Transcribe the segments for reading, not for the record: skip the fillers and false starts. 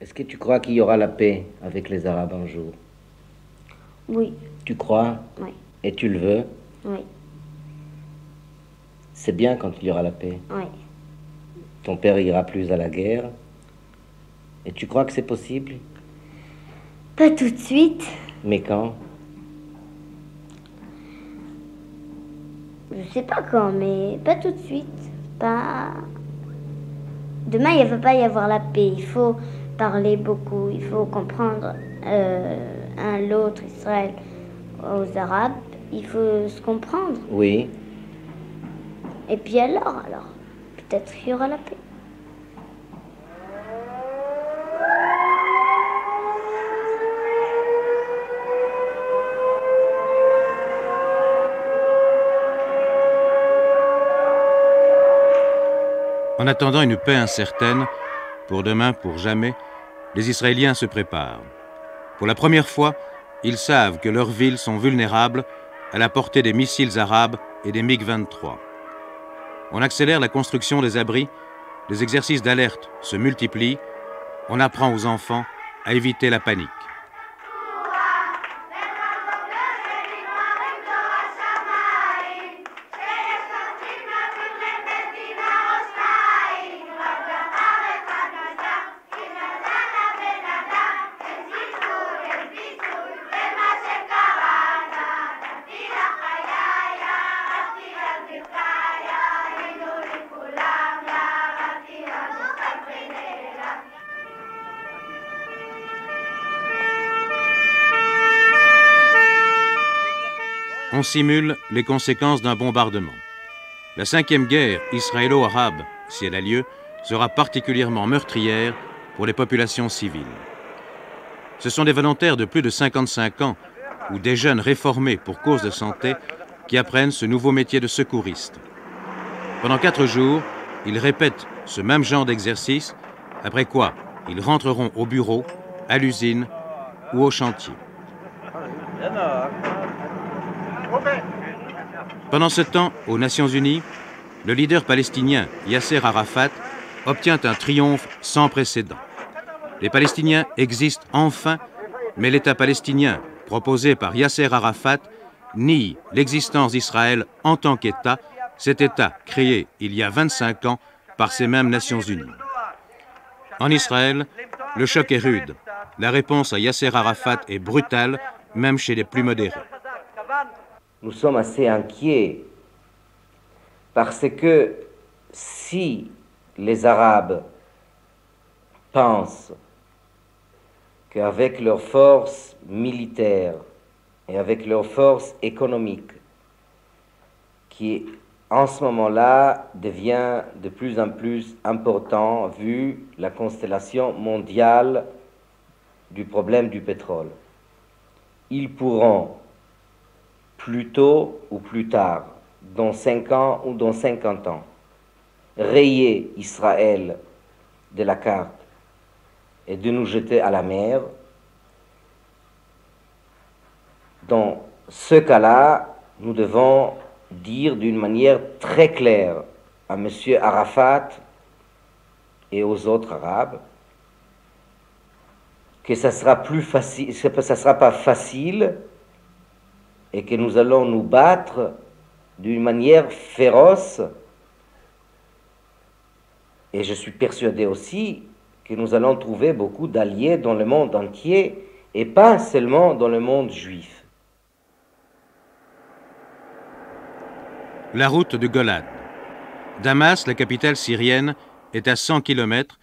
Est-ce que tu crois qu'il y aura la paix avec les Arabes un jour? Oui. Tu crois? Oui. Et tu le veux? Oui. C'est bien quand il y aura la paix. Oui. Ton père ira plus à la guerre. Et tu crois que c'est possible? Pas tout de suite. Mais quand? Je sais pas quand, mais pas tout de suite. Pas... Demain, il ne va pas y avoir la paix. Il faut parler beaucoup. Il faut comprendre l'autre, Israël, aux Arabes. Il faut se comprendre. Oui. Et puis alors, peut-être qu'il y aura la paix. En attendant une paix incertaine, pour demain, pour jamais, les Israéliens se préparent. Pour la première fois, ils savent que leurs villes sont vulnérables à la portée des missiles arabes et des MiG-23. On accélère la construction des abris, les exercices d'alerte se multiplient, on apprend aux enfants à éviter la panique. On simule les conséquences d'un bombardement. La 5e guerre israélo-arabe, si elle a lieu, sera particulièrement meurtrière pour les populations civiles. Ce sont des volontaires de plus de 55 ans ou des jeunes réformés pour cause de santé qui apprennent ce nouveau métier de secouriste. Pendant 4 jours, ils répètent ce même genre d'exercice, après quoi ils rentreront au bureau, à l'usine ou au chantier. Pendant ce temps, aux Nations Unies, le leader palestinien Yasser Arafat obtient un triomphe sans précédent. Les Palestiniens existent enfin, mais l'État palestinien, proposé par Yasser Arafat, nie l'existence d'Israël en tant qu'État, cet État créé il y a 25 ans par ces mêmes Nations Unies. En Israël, le choc est rude. La réponse à Yasser Arafat est brutale, même chez les plus modérés. Nous sommes assez inquiets parce que si les Arabes pensent qu'avec leurs forces militaires et avec leurs forces économiques, qui en ce moment-là devient de plus en plus important vu la constellation mondiale du problème du pétrole, ils pourront plus tôt ou plus tard, dans 5 ans ou dans 50 ans, rayer Israël de la carte et de nous jeter à la mer. Dans ce cas-là, nous devons dire d'une manière très claire à M. Arafat et aux autres Arabes que ça sera plus facile, ça sera pas facile et que nous allons nous battre d'une manière féroce. Et je suis persuadé aussi que nous allons trouver beaucoup d'alliés dans le monde entier et pas seulement dans le monde juif. La route de Golan. Damas, la capitale syrienne, est à 100 km.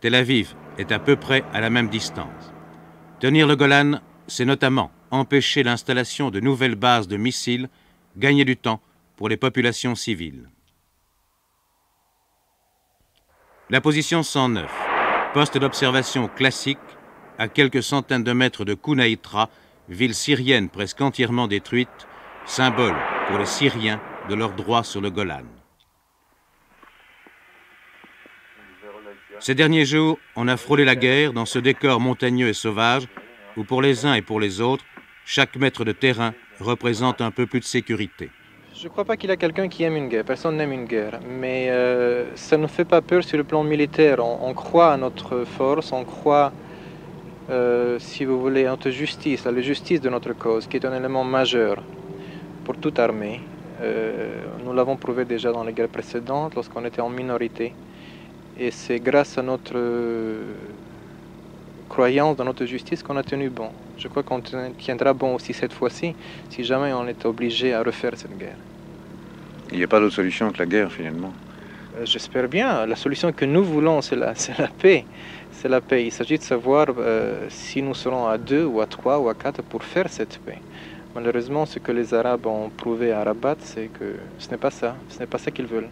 Tel Aviv est à peu près à la même distance. Tenir le Golan, c'est notamment empêcher l'installation de nouvelles bases de missiles, gagner du temps pour les populations civiles. La position 109, poste d'observation classique à quelques centaines de mètres de Kounaïtra, ville syrienne presque entièrement détruite, symbole pour les Syriens de leur droit sur le Golan. Ces derniers jours, on a frôlé la guerre dans ce décor montagneux et sauvage où pour les uns et pour les autres, chaque mètre de terrain représente un peu plus de sécurité. Je ne crois pas qu'il y a quelqu'un qui aime une guerre. Personne n'aime une guerre. Mais ça ne nous fait pas peur sur le plan militaire. On croit à notre force, on croit si vous voulez, notre justice, la justice de notre cause, qui est un élément majeur pour toute armée. Nous l'avons prouvé déjà dans les guerres précédentes, lorsqu'on était en minorité. Et c'est grâce à notre croyance dans notre justice qu'on a tenu bon. Je crois qu'on tiendra bon aussi cette fois-ci, si jamais on est obligé à refaire cette guerre. Il n'y a pas d'autre solution que la guerre, finalement. J'espère bien. La solution que nous voulons, c'est la paix. C'est la paix. Il s'agit de savoir si nous serons à 2 ou à 3 ou à 4 pour faire cette paix. Malheureusement, ce que les Arabes ont prouvé à Rabat, c'est que ce n'est pas ça. Ce n'est pas ça qu'ils veulent.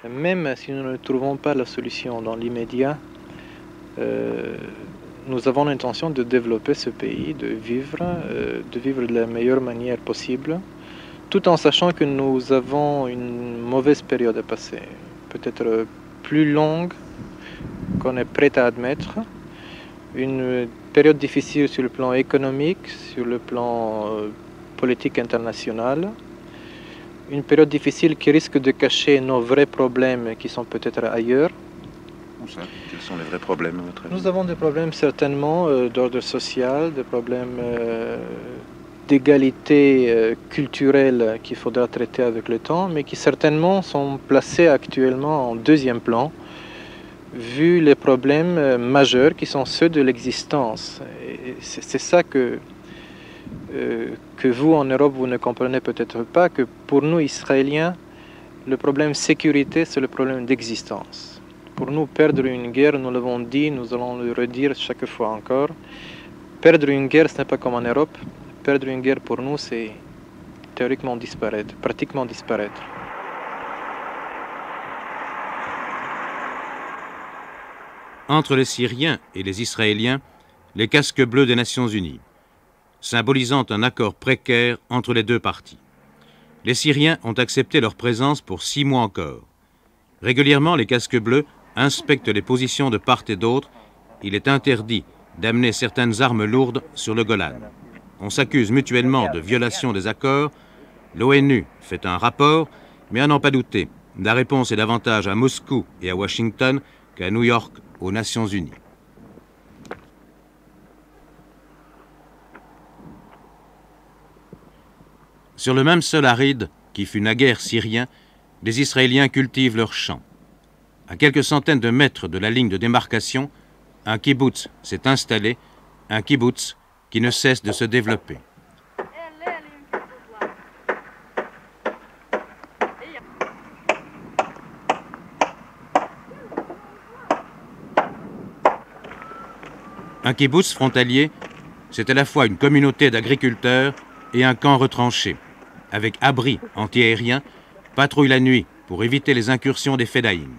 Même si nous ne trouvons pas la solution dans l'immédiat, nous avons l'intention de développer ce pays, de vivre de la meilleure manière possible, tout en sachant que nous avons une mauvaise période à passer, peut-être plus longue qu'on est prêt à admettre, une période difficile sur le plan économique, sur le plan politique international, une période difficile qui risque de cacher nos vrais problèmes qui sont peut-être ailleurs. Quels sont les vrais problèmes à votre avis? Nous avons des problèmes certainement d'ordre social, des problèmes d'égalité culturelle qu'il faudra traiter avec le temps, mais qui certainement sont placés actuellement en deuxième plan, vu les problèmes majeurs qui sont ceux de l'existence. C'est ça que vous, en Europe, vous ne comprenez peut-être pas, que pour nous, Israéliens, le problème sécurité, c'est le problème d'existence. Pour nous, perdre une guerre, nous l'avons dit, nous allons le redire chaque fois encore, perdre une guerre, ce n'est pas comme en Europe. Perdre une guerre, pour nous, c'est théoriquement disparaître, pratiquement disparaître. Entre les Syriens et les Israéliens, les casques bleus des Nations Unies, symbolisant un accord précaire entre les deux parties. Les Syriens ont accepté leur présence pour 6 mois encore. Régulièrement, les casques bleus inspectent les positions de part et d'autre. Il est interdit d'amener certaines armes lourdes sur le Golan. On s'accuse mutuellement de violation des accords. L'ONU fait un rapport, mais à n'en pas douter, la réponse est davantage à Moscou et à Washington qu'à New York aux Nations Unies. Sur le même sol aride qui fut naguère syrien, les Israéliens cultivent leurs champs. À quelques centaines de mètres de la ligne de démarcation, un kibboutz s'est installé, un kibboutz qui ne cesse de se développer. Un kibboutz frontalier, c'est à la fois une communauté d'agriculteurs et un camp retranché, avec abri antiaérien, patrouille la nuit pour éviter les incursions des Fedaïm.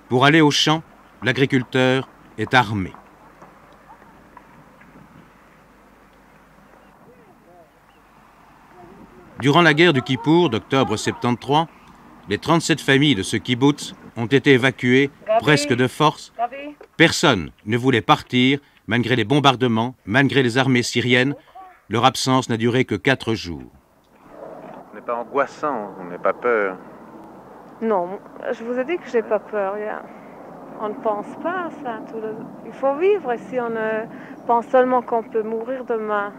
Pour aller au champ, l'agriculteur est armé. Durant la guerre du Kippour d'octobre 73, les 37 familles de ce kibboutz ont été évacuées presque de force. Personne ne voulait partir malgré les bombardements, malgré les armées syriennes. Leur absence n'a duré que 4 jours. Ce n'est pas angoissant, on n'a pas peur. Non, je vous ai dit que j'ai pas peur. On ne pense pas à ça. Il faut vivre. Et si on pense seulement qu'on peut mourir demain,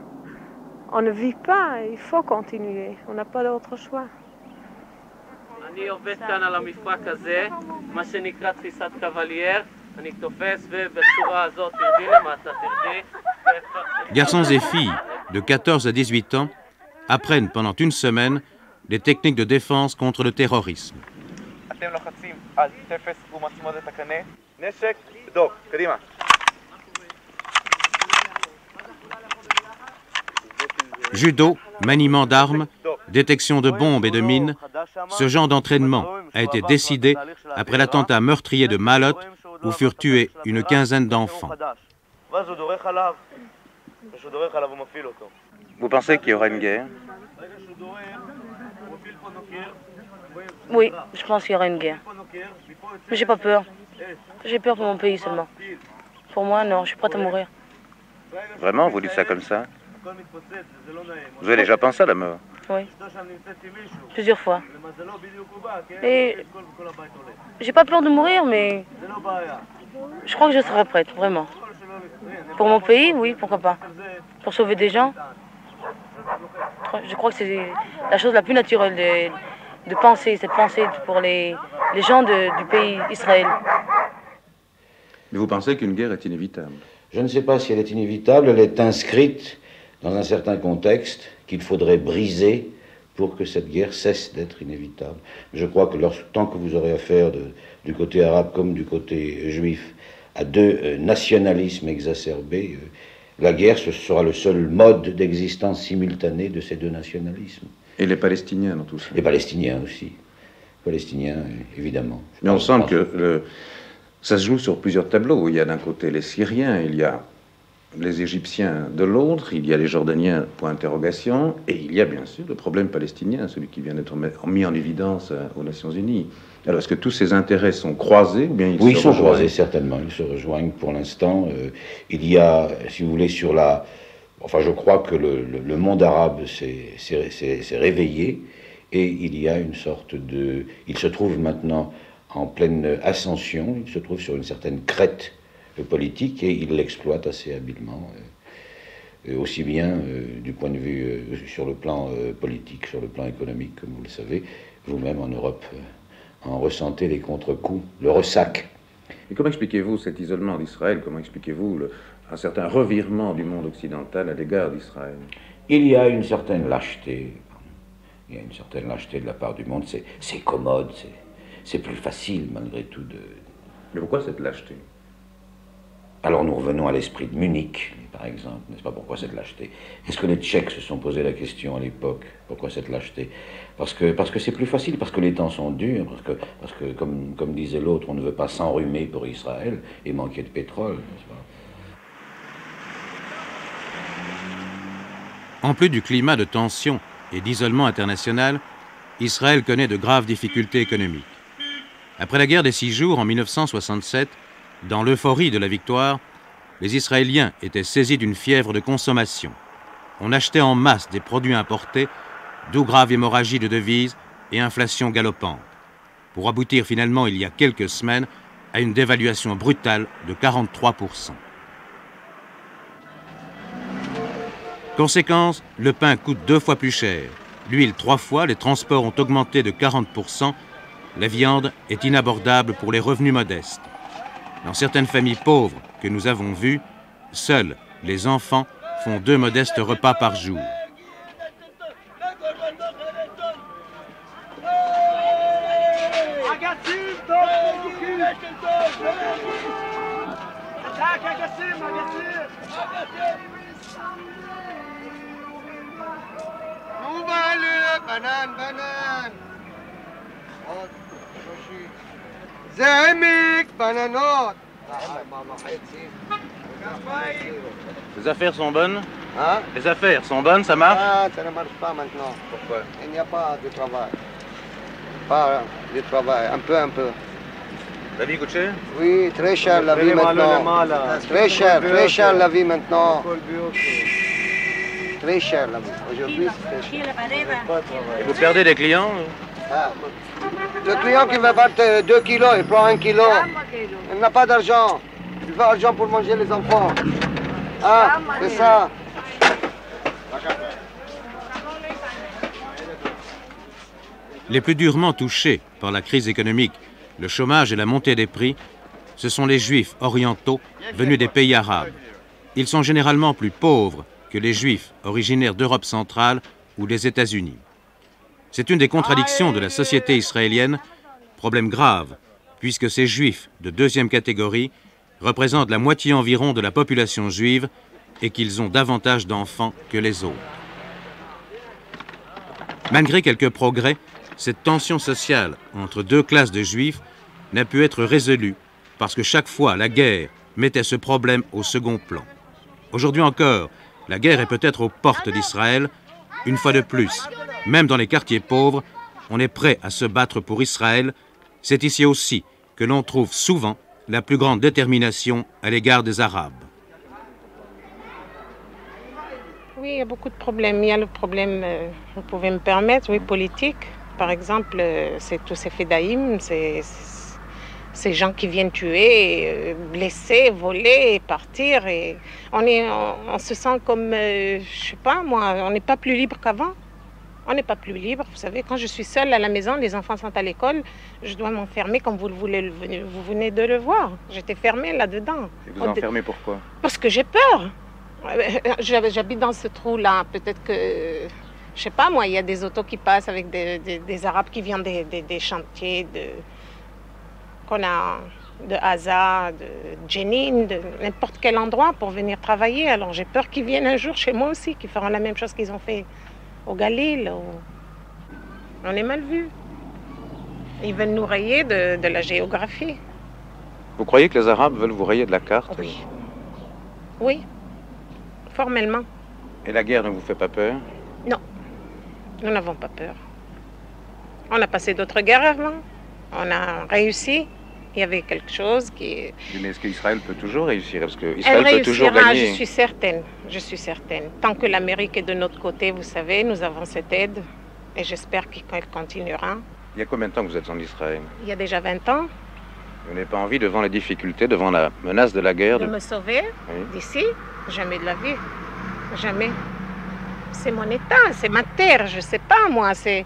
on ne vit pas. Il faut continuer. On n'a pas d'autre choix. אני עובד כאן על המפרק הזה, מה שנקרא תפיסת קבלייר. אני תופס ובצורה הזאת, תרדי למטה, תרדי. Garçons et filles de 14 à 18 ans apprennent pendant une semaine les techniques de défense contre le terrorisme. אתם לוחצים על תפס ומשימות את הקנה. נשק, בדוק, קדימה. Judo, maniement d'armes, détection de bombes et de mines, ce genre d'entraînement a été décidé après l'attentat meurtrier de Malot où furent tués une quinzaine d'enfants. Vous pensez qu'il y aura une guerre? Oui, je pense qu'il y aura une guerre. Mais j'ai pas peur. J'ai peur pour mon pays seulement. Pour moi, non, je suis prête à mourir. Vraiment, vous dites ça comme ça? Vous avez déjà pensé à la mort? Oui, plusieurs fois. Et j'ai pas peur de mourir, mais je crois que je serai prête, vraiment. Pour mon pays, oui, pourquoi pas. Pour sauver des gens, je crois que c'est la chose la plus naturelle de penser, cette pensée pour les gens du pays Israël. Mais vous pensez qu'une guerre est inévitable? Je ne sais pas si elle est inévitable, elle est inscrite dans un certain contexte qu'il faudrait briser pour que cette guerre cesse d'être inévitable. Je crois que tant que vous aurez affaire du côté arabe comme du côté juif à deux nationalismes exacerbés, la guerre ce sera le seul mode d'existence simultané de ces deux nationalismes. Et les Palestiniens dans tout ça? Les Palestiniens aussi. Palestiniens, évidemment. Mais on sent que ça se joue sur plusieurs tableaux. Il y a d'un côté les Syriens, il y a les Égyptiens de l'autre, il y a les Jordaniens, point d'interrogation, et il y a bien sûr le problème palestinien, celui qui vient d'être mis en évidence aux Nations Unies. Alors, est-ce que tous ces intérêts sont croisés ou bien Oui, ils sont croisés, certainement. Ils se rejoignent pour l'instant. Il y a, si vous voulez, Enfin, je crois que le monde arabe s'est réveillé, et il y a une sorte de... Il se trouve maintenant en pleine ascension, il se trouve sur une certaine crête politique, et il l'exploite assez habilement, aussi bien du point de vue sur le plan politique, sur le plan économique, comme vous le savez. Vous-même en Europe en ressentez les contre-coups, le ressac. Et comment expliquez-vous cet isolement d'Israël? Comment expliquez-vous un certain revirement du monde occidental à l'égard d'Israël? Il y a une certaine lâcheté. Il y a une certaine lâcheté de la part du monde. C'est commode, c'est plus facile malgré tout de... Mais pourquoi cette lâcheté? Alors nous revenons à l'esprit de Munich, par exemple, n'est-ce pas? Pourquoi cette lâcheté? Est-ce que les Tchèques se sont posé la question à l'époque? Pourquoi cette lâcheté? Parce que c'est plus facile, parce que les temps sont durs, parce que comme disait l'autre, on ne veut pas s'enrhumer pour Israël et manquer de pétrole, n'est-ce pas? En plus du climat de tension et d'isolement international, Israël connaît de graves difficultés économiques. Après la guerre des 6 jours en 1967, dans l'euphorie de la victoire, les Israéliens étaient saisis d'une fièvre de consommation. On achetait en masse des produits importés, d'où grave hémorragie de devises et inflation galopante, pour aboutir finalement, il y a quelques semaines, à une dévaluation brutale de 43%. Conséquence, le pain coûte 2 fois plus cher, l'huile 3 fois, les transports ont augmenté de 40%, la viande est inabordable pour les revenus modestes. Dans certaines familles pauvres que nous avons vues, seuls les enfants font 2 modestes repas par jour. Les affaires sont bonnes? Hein? Les affaires sont bonnes, ça marche? Ah, ça ne marche pas maintenant. Pourquoi? Il n'y a pas de travail. Pas de travail, un peu. La vie coûte cher? Oui, très cher la vie maintenant. Très cher la vie maintenant. Très cher la vie. Aujourd'hui, c'est très cher. Et vous perdez des clients? Ah, le client qui va battre 2 kilos, il prend 1 kilo. Il n'a pas d'argent. Il veut argent pour manger les enfants. Ah, c'est ça. Les plus durement touchés par la crise économique, le chômage et la montée des prix, ce sont les Juifs orientaux venus des pays arabes. Ils sont généralement plus pauvres que les Juifs originaires d'Europe centrale ou des États-Unis. C'est une des contradictions de la société israélienne, problème grave, puisque ces Juifs de 2e catégorie représentent la moitié environ de la population juive et qu'ils ont davantage d'enfants que les autres. Malgré quelques progrès, cette tension sociale entre 2 classes de Juifs n'a pu être résolue parce que chaque fois la guerre mettait ce problème au second plan. Aujourd'hui encore, la guerre est peut-être aux portes d'Israël. Une fois de plus, même dans les quartiers pauvres, on est prêt à se battre pour Israël. C'est ici aussi que l'on trouve souvent la plus grande détermination à l'égard des Arabes. Oui, il y a beaucoup de problèmes. Il y a le problème, vous pouvez me permettre, oui, politique. Par exemple, c'est tous ces fedaïm, ces gens qui viennent tuer, blesser, voler et partir. Et on se sent comme, je sais pas moi, on n'est pas plus libre qu'avant. On n'est pas plus libre. Vous savez, quand je suis seule à la maison, les enfants sont à l'école, je dois m'enfermer comme vous venez de le voir. J'étais fermée là-dedans. Et vous enfermez pourquoi? Parce que j'ai peur. J'habite dans ce trou-là. Peut-être que, je sais pas moi, il y a des autos qui passent avec des Arabes qui viennent des chantiers qu'on a de Gaza, de Jenin, de n'importe quel endroit pour venir travailler. Alors j'ai peur qu'ils viennent un jour chez moi aussi, qu'ils feront la même chose qu'ils ont fait au Galil. On est mal vus. Ils veulent nous rayer de la géographie. Vous croyez que les Arabes veulent vous rayer de la carte? Oui. Oui. Formellement. Et la guerre ne vous fait pas peur? Non, nous n'avons pas peur. On a passé d'autres guerres avant, on a réussi, il y avait quelque chose qui... Mais est-ce qu'Israël peut toujours réussir? Parce qu'Israël peut toujours gagner. Je suis certaine. Tant que l'Amérique est de notre côté, vous savez, nous avons cette aide et j'espère qu'elle continuera. Il y a combien de temps que vous êtes en Israël? Il y a déjà 20 ans. Vous n'avez pas envie, devant les difficultés, devant la menace de la guerre... De me sauver d'ici? Jamais de la vie. Jamais. C'est mon état, c'est ma terre, je sais pas moi, je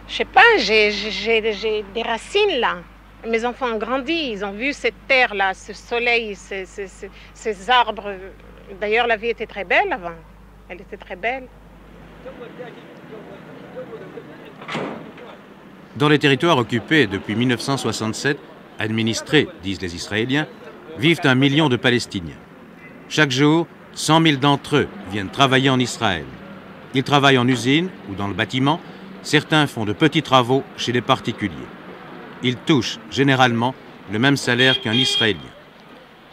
sais pas, j'ai des racines là. Mes enfants ont grandi, ils ont vu cette terre-là, ce soleil, ces arbres. D'ailleurs, la vie était très belle avant. Elle était très belle. Dans les territoires occupés depuis 1967, administrés, disent les Israéliens, vivent 1 million de Palestiniens. Chaque jour, 100 000 d'entre eux viennent travailler en Israël. Ils travaillent en usine ou dans le bâtiment. Certains font de petits travaux chez les particuliers. Ils touchent généralement le même salaire qu'un Israélien.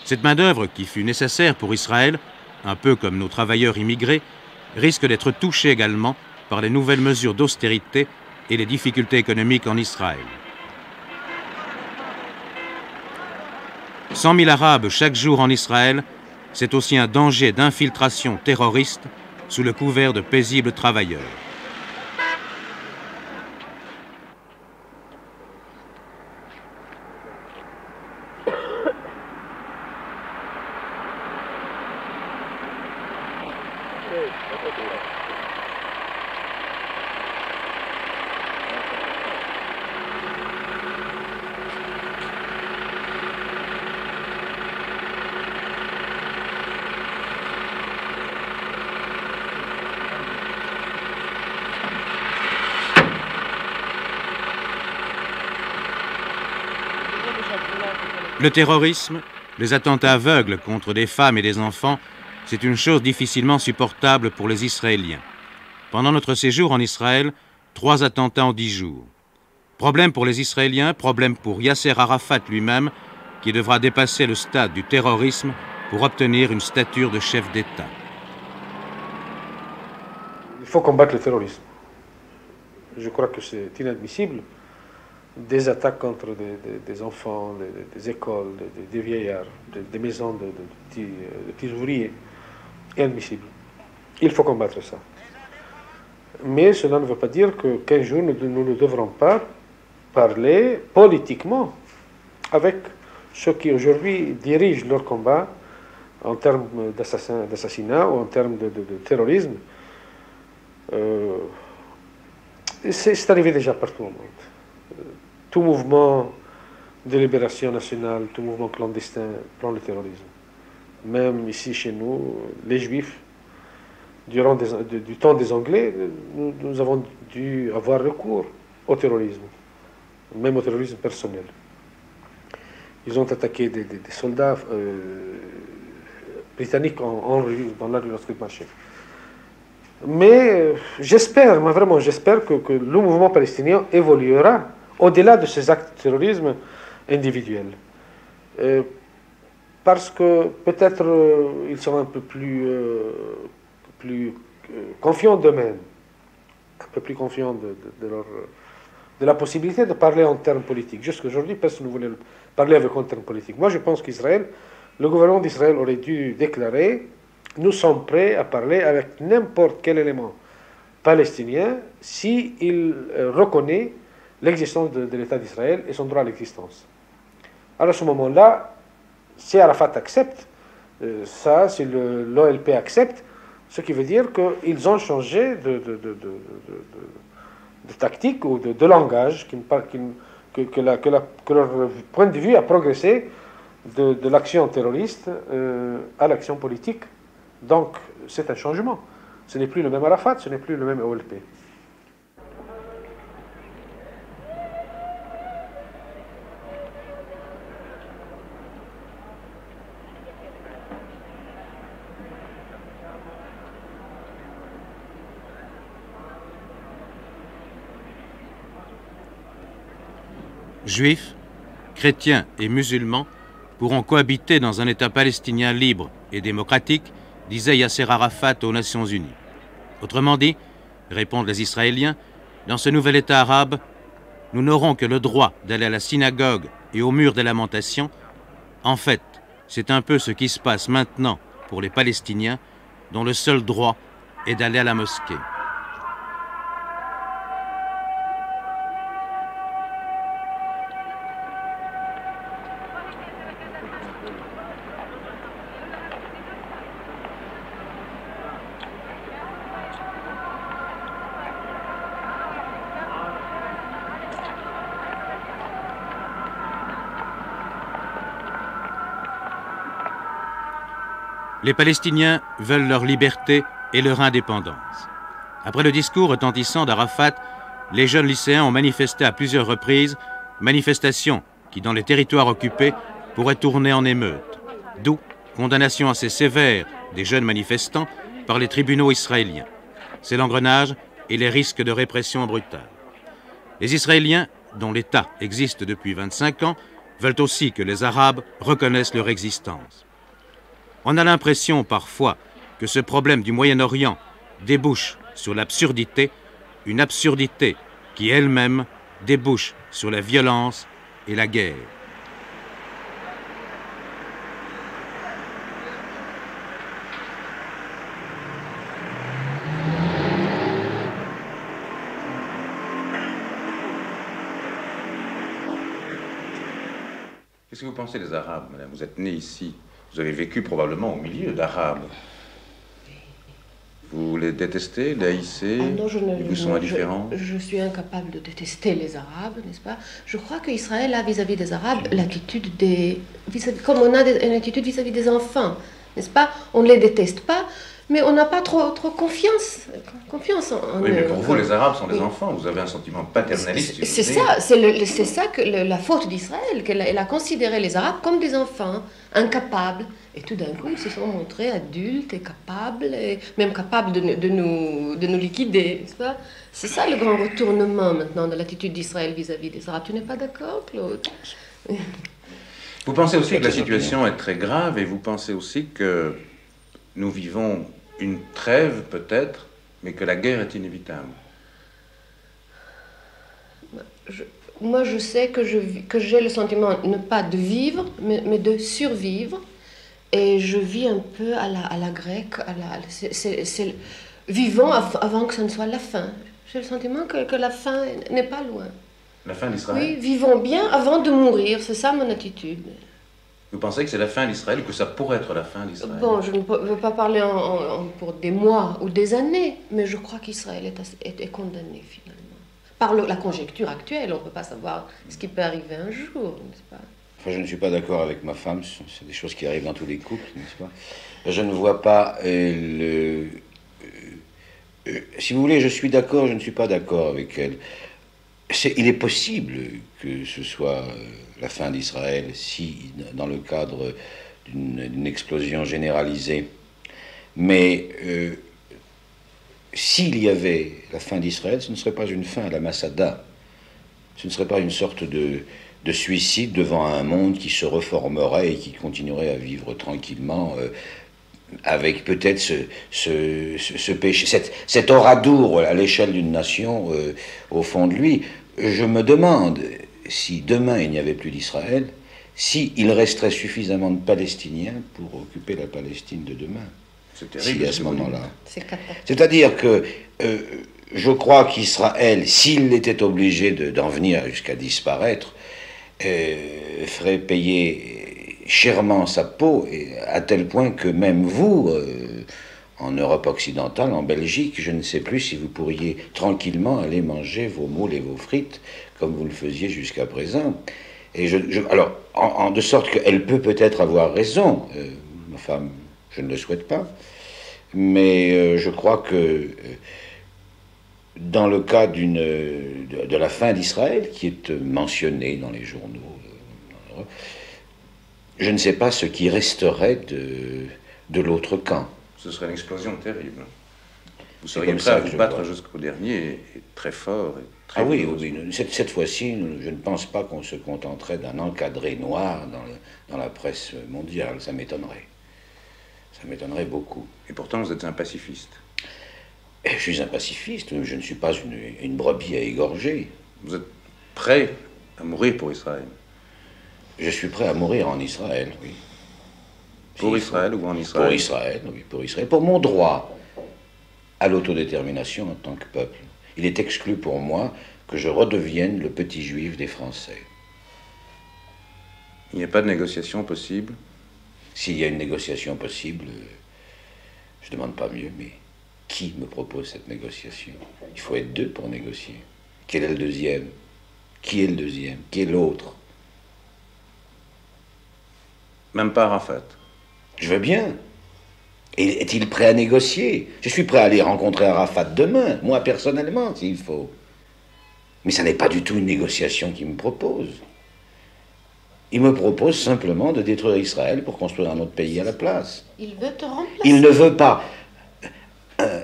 Cette main-d'œuvre qui fut nécessaire pour Israël, un peu comme nos travailleurs immigrés, risque d'être touchée également par les nouvelles mesures d'austérité et les difficultés économiques en Israël. 100 000 Arabes chaque jour en Israël, c'est aussi un danger d'infiltration terroriste sous le couvert de paisibles travailleurs. Le terrorisme, les attentats aveugles contre des femmes et des enfants, c'est une chose difficilement supportable pour les Israéliens. Pendant notre séjour en Israël, 3 attentats en 10 jours. Problème pour les Israéliens, problème pour Yasser Arafat lui-même, qui devra dépasser le stade du terrorisme pour obtenir une stature de chef d'État. Il faut combattre le terrorisme. Je crois que c'est inadmissible. Des attaques contre des enfants, des écoles, des vieillards, des maisons de petits ouvriers, inadmissible. Il faut combattre ça. Mais cela ne veut pas dire qu'un jour nous ne devrons pas parler politiquement avec ceux qui aujourd'hui dirigent leur combat en termes d'assassinat ou en termes de terrorisme. C'est arrivé déjà partout au monde. Tout mouvement de libération nationale, tout mouvement clandestin prend le terrorisme. Même ici chez nous, les Juifs, durant du temps des Anglais, nous avons dû avoir recours au terrorisme, même au terrorisme personnel. Ils ont attaqué des soldats britanniques dans la rue lorsqu'ils marchaient. Mais j'espère, vraiment j'espère que le mouvement palestinien évoluera au-delà de ces actes de terrorisme individuels. Parce que peut-être ils seront un peu plus confiants d'eux-mêmes, un peu plus confiants de la possibilité de parler en termes politiques. Jusqu'aujourd'hui, personne ne voulait parler avec en termes politiques. Moi, je pense qu'Israël, le gouvernement d'Israël aurait dû déclarer nous sommes prêts à parler avec n'importe quel élément palestinien s'il reconnaît l'existence de l'État d'Israël et son droit à l'existence. Alors à ce moment-là, si Arafat accepte, ça, si l'OLP accepte, ce qui veut dire qu'ils ont changé de tactique ou de langage, que leur point de vue a progressé de l'action terroriste à l'action politique. Donc c'est un changement. Ce n'est plus le même Arafat, ce n'est plus le même OLP. Juifs, chrétiens et musulmans pourront cohabiter dans un État palestinien libre et démocratique, disait Yasser Arafat aux Nations Unies. Autrement dit, répondent les Israéliens, dans ce nouvel État arabe, nous n'aurons que le droit d'aller à la synagogue et au mur des lamentations. En fait, c'est un peu ce qui se passe maintenant pour les Palestiniens, dont le seul droit est d'aller à la mosquée. Les Palestiniens veulent leur liberté et leur indépendance. Après le discours retentissant d'Arafat, les jeunes lycéens ont manifesté à plusieurs reprises, manifestations qui, dans les territoires occupés, pourraient tourner en émeute. D'où condamnation assez sévère des jeunes manifestants par les tribunaux israéliens. C'est l'engrenage et les risques de répression brutale. Les Israéliens, dont l'État existe depuis 25 ans, veulent aussi que les Arabes reconnaissent leur existence. On a l'impression parfois que ce problème du Moyen-Orient débouche sur l'absurdité, une absurdité qui elle-même débouche sur la violence et la guerre. Qu'est-ce que vous pensez des Arabes, madame? Vous êtes née ici. Vous avez vécu probablement au milieu d'Arabes. Vous les détestez, les haïssez, ils vous sont indifférents? Je suis incapable de détester les Arabes, n'est-ce pas? Je crois qu'Israël a vis-à-vis des Arabes l'attitude des... comme on a une attitude vis-à-vis des enfants, n'est-ce pas? On ne les déteste pas, mais on n'a pas trop confiance en eux. Oui, mais pour vous, les Arabes sont des enfants. Vous avez un sentiment paternaliste. C'est ça que la faute d'Israël, qu'elle a considéré les Arabes comme des enfants, incapables. Et tout d'un coup, ils se sont montrés adultes et capables, et même capables de nous liquider, n'est-ce pas? C'est ça le grand retournement maintenant de l'attitude d'Israël vis-à-vis des Arabes. Tu n'es pas d'accord, Claude? Vous pensez aussi que la situation est très grave, et vous pensez aussi que nous vivons une trêve peut-être, mais que la guerre est inévitable. Moi, je sais que j'ai le sentiment, non pas de vivre, mais de survivre. Et je vis un peu à la grecque, vivons avant que ce ne soit la fin. J'ai le sentiment que la fin n'est pas loin. La fin d'Israël? Oui, vivons bien avant de mourir, c'est ça mon attitude. Vous pensez que c'est la fin d'Israël ou que ça pourrait être la fin d'Israël? Bon, je ne veux pas parler pour des mois ou des années, mais je crois qu'Israël est condamné finalement. Par la conjecture actuelle, on ne peut pas savoir ce qui peut arriver un jour, n'est-ce pas? Enfin, je ne suis pas d'accord avec ma femme, c'est des choses qui arrivent dans tous les couples, n'est-ce pas? Je ne vois pas si vous voulez, je suis d'accord, je ne suis pas d'accord avec elle. Il est possible que ce soit la fin d'Israël si, dans le cadre d'une explosion généralisée. Mais s'il y avait la fin d'Israël, ce ne serait pas une fin à la Masada. Ce ne serait pas une sorte de suicide devant un monde qui se reformerait et qui continuerait à vivre tranquillement avec peut-être ce péché, cet oradour à l'échelle d'une nation au fond de lui. Je me demande si demain il n'y avait plus d'Israël, s'il resterait suffisamment de Palestiniens pour occuper la Palestine de demain. C'est terrible. Si, à ce moment-là. C'est-à-dire que je crois qu'Israël, s'il était obligé d'en venir jusqu'à disparaître, ferait payer chèrement sa peau, à tel point que même vous, en Europe occidentale, en Belgique, je ne sais plus si vous pourriez tranquillement aller manger vos moules et vos frites comme vous le faisiez jusqu'à présent. Et alors, de sorte qu'elle peut peut-être avoir raison, ma femme, je ne le souhaite pas, mais je crois que dans le cas de la fin d'Israël, qui est mentionnée dans les journaux, je ne sais pas ce qui resterait de l'autre camp. Ce serait une explosion terrible. Vous seriez prêt à vous battre jusqu'au dernier, et très fort. Et très oui. Cette fois-ci, je ne pense pas qu'on se contenterait d'un encadré noir dans la presse mondiale. Ça m'étonnerait. Ça m'étonnerait beaucoup. Et pourtant, vous êtes un pacifiste. Je suis un pacifiste, je ne suis pas une brebis à égorger. Vous êtes prêt à mourir pour Israël? Je suis prêt à mourir en Israël, oui. Pour Israël ou en Israël? Pour Israël, oui, pour Israël. Pour mon droit à l'autodétermination en tant que peuple. Il est exclu pour moi que je redevienne le petit juif des Français. Il n'y a pas de négociation possible? S'il y a une négociation possible, je ne demande pas mieux, mais qui me propose cette négociation? Il faut être deux pour négocier. Quel est le deuxième? Qui est le deuxième? Qui est l'autre? Même pas Arafat? Je veux bien. Et est-il prêt à négocier? Je suis prêt à aller rencontrer Arafat demain, moi personnellement, s'il faut. Mais ça n'est pas du tout une négociation qu'il me propose. Il me propose simplement de détruire Israël pour construire un autre pays à la place. Il veut te remplacer. Il ne veut pas.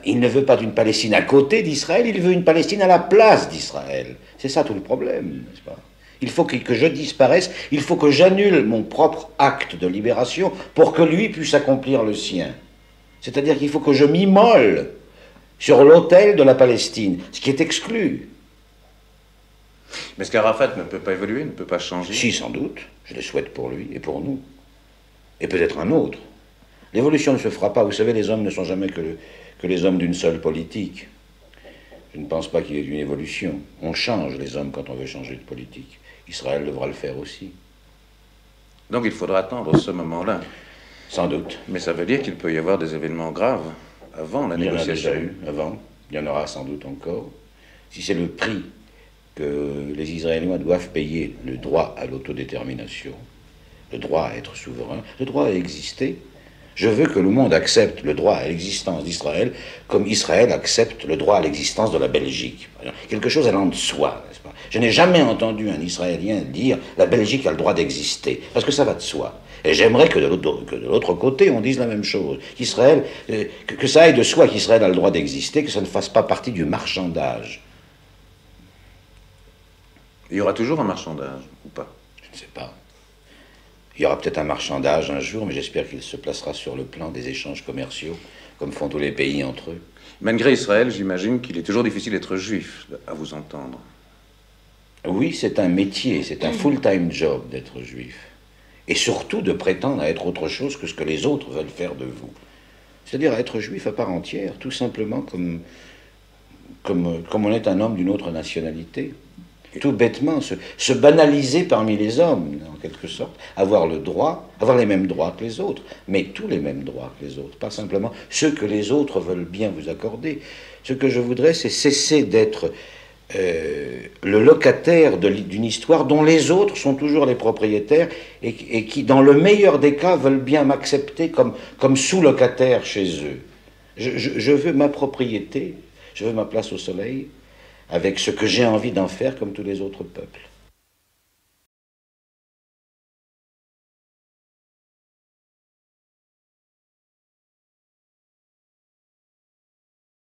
Il ne veut pas d'une Palestine à côté d'Israël, il veut une Palestine à la place d'Israël. C'est ça tout le problème, n'est-ce pas? Il faut que je disparaisse, il faut que j'annule mon propre acte de libération pour que lui puisse accomplir le sien. C'est-à-dire qu'il faut que je m'immole sur l'autel de la Palestine, ce qui est exclu. Mais est-ce qu'Arafat ne peut pas évoluer, ne peut pas changer? Si, sans doute. Je le souhaite pour lui et pour nous. Et peut-être un autre. L'évolution ne se fera pas. Vous savez, les hommes ne sont jamais que les hommes d'une seule politique. Je ne pense pas qu'il y ait une évolution. On change les hommes quand on veut changer de politique. Israël devra le faire aussi. Donc il faudra attendre ce moment-là. Sans doute. Mais ça veut dire qu'il peut y avoir des événements graves avant la négociation. Il y en a déjà eu, avant. Il y en aura sans doute encore. Si c'est le prix que les Israéliens doivent payer, le droit à l'autodétermination, le droit à être souverain, le droit à exister, je veux que le monde accepte le droit à l'existence d'Israël comme Israël accepte le droit à l'existence de la Belgique. Quelque chose allant de soi, n'est-ce pas? Je n'ai jamais entendu un Israélien dire « la Belgique a le droit d'exister », parce que ça va de soi. Et j'aimerais que de l'autre côté, on dise la même chose. Qu'Israël, que ça aille de soi qu'Israël a le droit d'exister, que ça ne fasse pas partie du marchandage. Il y aura toujours un marchandage, ou pas? Je ne sais pas. Il y aura peut-être un marchandage un jour, mais j'espère qu'il se placera sur le plan des échanges commerciaux, comme font tous les pays entre eux. Malgré Israël, j'imagine qu'il est toujours difficile d'être juif, à vous entendre. Oui, c'est un métier, c'est un full-time job d'être juif. Et surtout de prétendre à être autre chose que ce que les autres veulent faire de vous. C'est-à-dire à être juif à part entière, tout simplement comme on est un homme d'une autre nationalité. Tout bêtement, se banaliser parmi les hommes, en quelque sorte, avoir les mêmes droits que les autres, mais tous les mêmes droits que les autres, pas simplement ceux que les autres veulent bien vous accorder. Ce que je voudrais, c'est cesser d'être le locataire d'une histoire dont les autres sont toujours les propriétaires et qui, dans le meilleur des cas, veulent bien m'accepter comme sous-locataire chez eux. Je veux ma propriété, je veux ma place au soleil, avec ce que j'ai envie d'en faire comme tous les autres peuples.